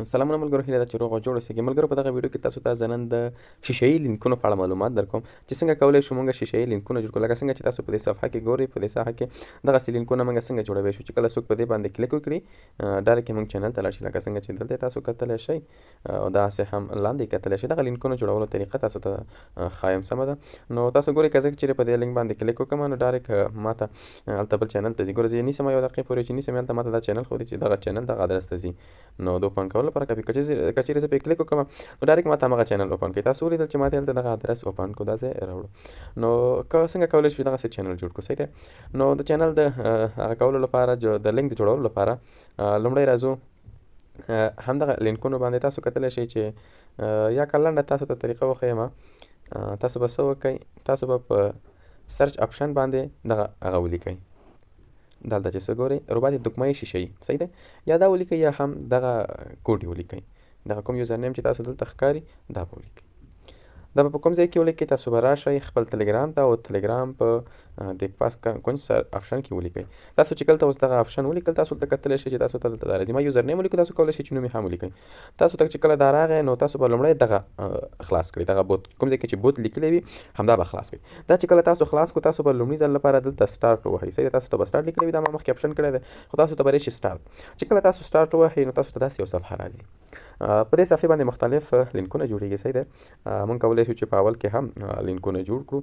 سلامونه ملګرو، هیله ده چې روغ او جوړ اوسئ. ملګرو په دغه ویډیو کې تاسو ته زه نن د شیشه‌یي لینکونو په اړه معلومات درکوم چې څنګه کولی شو موږ شیشه‌یي لینکونه جوړ کړو. لکه څنګه چې تاسو په دې صفحه کې ګورئ، په دې ساحه کې دغسې لینکونه موږ څنګه جوړولی شو. چې کله څوک په دې باندې کلیک وکړي ډایرکټ یې موږ چینل ته لاړ شي. لکه څنګه چې دلته تاسو کتلی شئ او داسې هم لاندې کتلی شئ. دغه لینکونو جوړولو طریقه تاسو ته ښایم سمه ده. نو تاسو ګورئ که زه چېرې په دې لینک باندې کلیک وکړم نو ډایرکټ ماته هلته بل چینل ته ځي. ګوره زه یې نیسم یو دقیقې پورې چې نیسم هلته ماته دا چینل ښودي چې دغه چینل دغه ادرس ته ځي. نو د اوپن کولو لپاره که چېرې زه پرې کلیک وکړم نو ډایرکټ ماته همغه چینل اوپن کوي. تاسو ولیدل چې ماته هلته دغه ادرس اوپن کړو، دا ځای راوړو. نو څنګه کولی شو دغسې چینل جوړ کړو؟ صحیح دی. نو د چینل د هغه کولو لپاره د لینک د جوړولو لپاره لومړی راځو همدغه لینکونو باندې. تاسو کتلی شئ چې یا که لنډه تاسو ته طریقه وښیم. تاسو به څه وکئ، تاسو به په سرچ آپشن باندې دغه هغه ولیکئ، دلته چې څه ګورئ رباط دکمه شیشه‌یي، صحیح دی. یا دا ولیکئ یا هم دغه کوډ یې ولیکئ. دغه کوم یوزر نیم چې تاسو دلته ښکاري دا به ولیکئ. دا به په کوم ځای کې ولیکئ؟ تاسو به راشئ خپل تلګرام ته او تلګرام په د پاس کونج آپشن کې ولیکئ. تاسو چې کله اوس دغه آپشن ولیکل تاسو دلته کتلی شئ چې تاسو ته دلته دا راځي. ما یوزر نیم ولیکو، تاسو کولی شئ چې نوم یې هم ولیکئ. تاسو ته چې کله دا راغی نو تاسو به لومړی دغه خلاص کړئ. دغه بوت کوم ځای کې چې بوت لیکلی وي همدا به خلاص کړئ. دا چې کله تاسو خلاص کړو تاسو به لومړي ځل لپاره دلته سټارټ ووهئ. صحیح ده. تاسو ته به سټارټ لیکلی وي، دا ما مخکې آپشن کړی دی، خو تاسو ته به راشي سټارټ. چې کله تاسو سټارټ ووهئ نو تاسو ته داسې یو صفحه راځي. په دې صفحې باندې مختلف لینکونه جوړېږي. صحیح دی. موږ کولی شو چې په اول کې هم لینکونه جوړ کړو،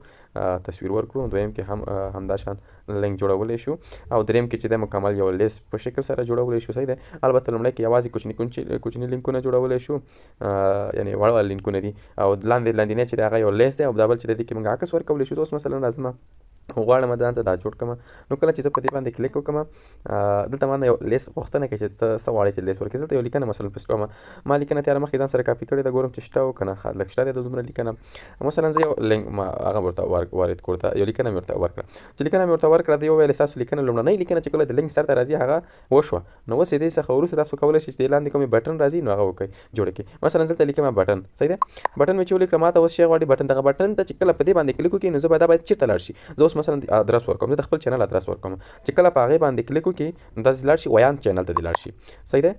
تصویر ورکړو، دویم کې هم همدا شان لینک جوړولی شو، او دریم کې چې دی مکمل یو لیست په شکل سره جوړولی شو. صحیح دی. البته لومړی کې یوازې کوچني لینکونه جوړولی شو، یعنې وړ لینکونه دي، او لاندینی چې دی هغه یو لیست دی، او دا بل چې دی کې موږ عکس ورکولی شو. اوس مثلا راځم غواړم ځان ته دا جوړ کړم. نو کله چې زه په دې باندې کلیک وکړم دلته ما نه یو لیست پوښتنه کوي چې ته څه غواړې چې لیست ورکړې. دلته یو لیکنه مثلا پیسټ کوم. ما لیکنه تیاره مخکې ځان سره کاپي کړې ده، ګورم چې شته او که نه لږ شته دی دومره لیکنه. مثلا زه یو لینک ما هغه ورته وارد کړو، ته یو لیکنه مې ورته ورکړه. چې لیکنه مې ورته ورکړه دی وویل ستاسو لیکنه لومړنۍ لیکنه چې کله د لینک سر ته راځي هغه وشوه. نو اوس دې څخه وروسته تاسو کولی شئ چې د لاندې کومې بټن راځي نو هغه وکړئ، جوړه کړئ. مثلا دلته لیکم بټن. صحیح دی. بټن مې چې ولیکړه ماته اوس شی غواړي بټن. دغه بټن ته چې کله په دې باندې کلیک وکړئ نو زه به دا باید چېرته لاړ شي. زه اوس مثلا ادرس ورکوم، زه د خپل چینل ادرس ورکوم. چې کله په هغې باندې کلیک وکړي نو داسې لاړ شي ویان چینل ته دې لاړ شي. صحیح دی.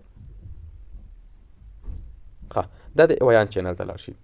ښه، دا د ویان چینل ته لاړ شي.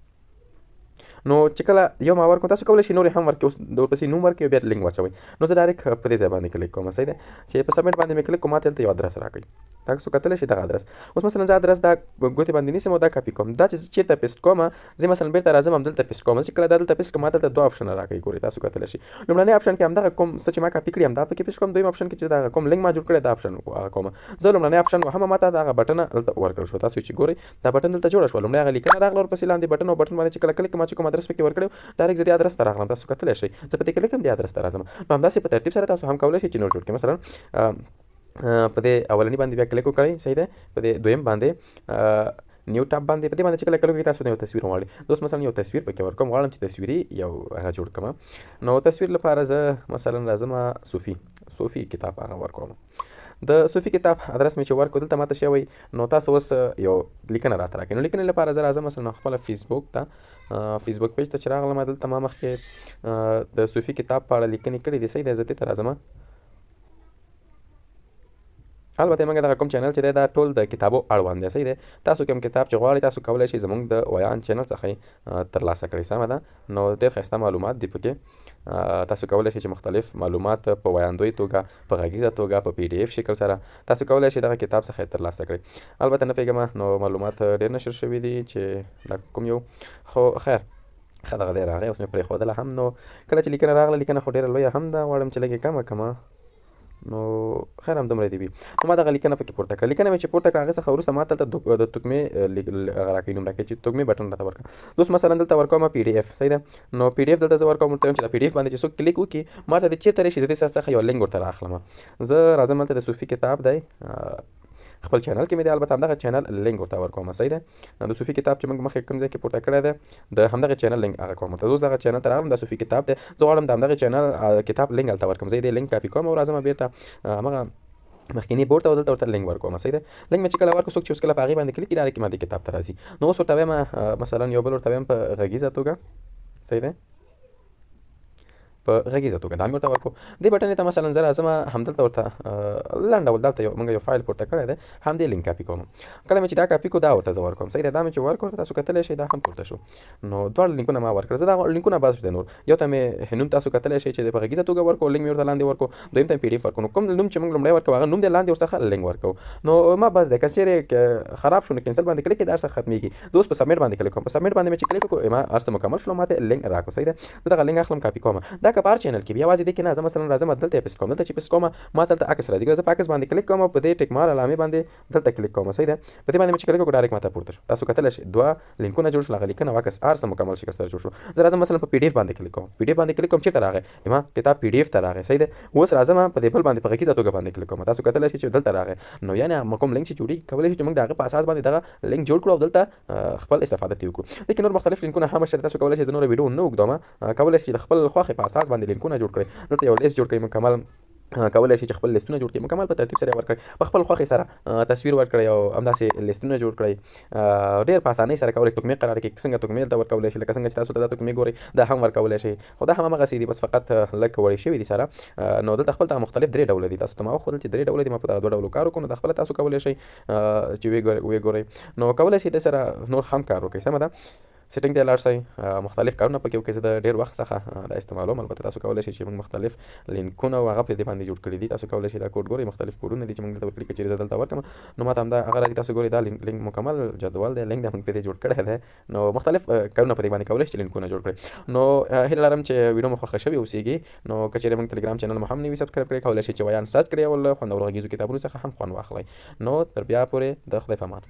نو چې کله یو ما ورکړم تاسو کولی شئ نور هم ورکړئ. اوس د ورپسې نوم ورکړئ بیا لینک واچوئ. نو زه ډایرکټ په دې ځای باندې کلیک کوم. صحیح دی. چې په سبمیټ باندې مې کلیک کوم ماته دلته یو ادرس راکړئ. تاسو کتلی شئ دغه ادرس. اوس مثلا زه ادرس دا ګوتې باندې نیسم او دا کاپي کوم. دا چې زه چېرته پیسټ کوم زه مثلا بېرته راځم همدلته پیسټ کوم. چې کله دا دلته پیسټ کوم ماته دلته دوه آپشنه راکوي. ګورئ تاسو کتلی شئ لومړنی آپشن کې همدغه کوم څه چې ما کاپي کړي همدا پکې پیسټ کوم. دویم آپشن کې چې دغه کوم لینک ما جوړ کړی دا آپشن کوم. زه لومړنی آپشن وهم ماته دغه بټنه دلته ورکړل شو. تاسو چې ګورئ دا بټن دلته جوړه شوه. لومړی هغه لیکنه راغله، ورپسې لاندې بټن او بټن باندې چې کله کلیک ما چې کوم ادرس پکې ورکړی ډایرکټ زه دې ادرس ته راغلم. تاسو کتلی شئ زه په دې کلیک هم دې ادرس ته راځم. نو همداسې په ترتیب سره تاسو هم کولی شئ چې نور جوړ کړئ. مثلا په دې اولني باندې بیا کلیک وکړئ. صحیح دی. په دې دویم باندې نیو ټاب باندې په دې باندې چې کله کلیک وکړئ تاسو یو تصویر غواړئ. اوس مثلا یو تصویر پکې ورکوم، غواړم چې تصویري یو هغه جوړ کړم. نو تصویر لپاره زه مثلا راځم صوفي کتاب هغه ورکوم. د صوفي کتاب ادرس مې چې ورکړو دلته ماته شی وایي نو تاسو اوس یو لیکنه راته راکړئ. نو لیکنې لپاره زه راځم مثلا خپله فیسبوک ته، فیسبوک پیج ته چې راغلم دلته ما مخکې د صوفي کتاب په اړه لیکنې کړي دي. صحیح دی. زه دې ته راځم. البته موږ دغه کوم چینل چې دی دا ټول د کتابو اړوند دی. صحیح دی. تاسو کوم کتاب چې غواړئ تاسو کولی شئ زموږ د ویان چینل څخه ترلاسه کړئ. سمه ده. نو ډېر ښایسته معلومات دي پکې. تاسو کولی شئ چې مختلف معلومات په ویاندوی توګه، په غږیزه توګه، په PDF شکل سره تاسو کولی شئ دغه کتاب څخه ترلاسه کړئ. البته نه پوهېږم نو معلومات ډېر نشر شوي دي چې دا کوم یو، خو خیر ښه دغه دی راغی. اوس مې پرېښودله هم. نو کله چې لیکنه راغله لیکنه خو ډېره لویه هم ده، غواړم چې لږ یې کمه نو خیر همدومره دې وي. نو ما دغه لیکنه پکې پورته کړه. لیکنه مې چې پورته کړه هغې څخه وروسته ما دلته د تګمې هغه راکوي، نوم راکوي چې تګمې بټن راته ورکړه. اوس مثلا دلته ورکوم PDF. صحیح ده. نو PDF دلته زه ورکوم، ورته وایم چې دا PDF باندې چې څوک کلیک وکړي ما ته دې چېرته راشي. زه دې څخه یو لینک ورته راخلم. زه راځم هلته د صوفي کتاب دی خپل چینل کې مې دی، البته همدغه چینل لینک ورته ورکوم. صحیح دی. د صوفي کتاب چې موږ مخکې کوم ځای کې پورته کړی دی د همدغه چینل لینک هغه کوم. ته اوس دغه چینل ته راغلم، د صوفي کتاب دی، زه غواړم د همدغه چینل کتاب لینک هلته ورکړم. زه یې دې لینک کاپي کوم او راځم بېرته همغه مخکینی بورډ ته دلته ورته لینک ورکوم. صحیح دی. لینک مې چې کله ورکړو څوک چې اوس کله په هغې باندې کلیک کړي ډایرکټ ما دې کتاب ته راځي. نو اوس ورته وایم مثلا یو بل ورته وایم په غږیزه توګه. صحیح دی. په غږیزه توګه دا مې ورته ورکړو. دې بټن ته مثلا زه راځم همدلته ورته لنډ ډول دلته موږ یو فایل پورته کړی دی همدې لینک کاپي کوم. کله مې چې دا کاپي کړو دا ورته زه ورکوم. صحیح ده. دا مې چې ورکړو تاسو کتلی شئ دا هم پورته شو. نو دواړه لینکونه ما ورکړل. زه دا لینکونه بس دي نور. یو ته مې نوم تاسو کتلی شئ چې په غږیزه توګه ورکړو، لینک مې ورته لاندې ورکړو. دویم ته پی ډي اف ورکړو. نو کوم نوم چې موږ لومړی ورکړو هغه نوم دې لاندې ورڅخه لینک ورکړو. نو ما بس دی که چیرې خراب شو نو کینسل باندې کلیک کړئ دا هر څه ختمېږي. زه اوس په سبمیټ باندې کلیک کوم. په سبمیټ باندې مې چې کلیک وکړو ما هر څه مکمل شو، ماته لینک راکړو. صحیح ده. زه دغه لینک اخلم کاپي کوم. دا که په هر چینل کې وي یوازې دې کې نه زه مثلا راځم دلته یې پیسټ کوم. دلته چې پیسټ کوم ما دلته عکس راځي. زه په عکس باندې کلیک کوم او په دې ټیک مار علامې باندې دلته کلیک کوم. صحیح ده. په دې باندې مې چې کلیک وکړو ډایرکټ ماته پورته شو. تاسو کتلی شئ دوه لینکونه جوړ شول، هغه لیکنه او عکس هر څه مکمل شکل سره جوړ شو. زه راځم مثلا په پی ډي اف باندې کلیک کوم. پی ډي اف باندې کلیک کوم چېرته راغی ما کتاب پی ډي اف ته راغی. صحیح ده. اوس راځم په دې بل باندې په غږیزه توګه باندې کلیک کوم. تاسو کتلی شئ چې دلته راغی. نو یعنې کوم لینک چې جوړېږي کولی شو چې موږ د هغه په اساس باندې دغه لینک جوړ کړو او دلته خپل استفاده ترې وکړو. لیکن نور مختلف لینکونه هم شته. تاسو کولی شئ د نورو ویډیو نه اوږدوم، کولی شئ د خپل خوښې په اساس باندې لینکونه جوړ کړئ. دلته یو لیست جوړ کړئ مکمل. کولی شئ چې خپل لیستونه جوړ کړئ مکمل په ترتیب سره ورکړئ، په خپل خوښې سره تصویر ورکړئ او همداسې لیستونه جوړ کړئ. ډېر په اسانۍ سره کولی تکمې قرار کړئ. څنګه تکمې دلته ورکولی شئ لکه څنګه چې تاسو ته دا تکمې ګورئ دا هم ورکولی شئ. خو دا هم همغسې دي بس فقط لږ وړې شوي دي سره. نو دلته خپل ته مختلف درې ډوله دي. تاسو ته ما وښودل چې درې ډوله دي. ما په دوه ډولو کار وکړو. نو د خپله تاسو کولی شئ چې ویې ګورئ. نو کولی شئ د سره نور هم کار وکړئ. سمه ده. سیټینګ ته لاړ شئ. مختلف کارونه پکې وکړئ. زه د ډېر وخت څخه دا استعمالوم. البته تاسو کولی شئ چې موږ مختلف لینکونه او هغه په دې باندې جوړ کړي دي. تاسو کولی شئ دا کوډ ګورئ. مختلف کوډونه دي چې موږ دلته ورکړي. که چېرې زه دلته ورکړم نو ماته همدا هغه راځي. تاسو ګورئ دا لینک مکمل جدول دی. لینک د موږ په دې جوړ کړی دی. نو مختلف کارونه په دې باندې کولی شئ چې لینکونه جوړ کړئ. نو هیله لرم چې ویډیو مو خوښه شوې اوسیږي. نو که چېرې موږ ټلګرام چینل مو هم نه وي سبسکرایب کړی کولی شئ چې ویان سرچ کړئ او له خوندورو غږیزو کتابونو څخه هم خوند واخلئ. نو تر بیا پورې د خدای په امان.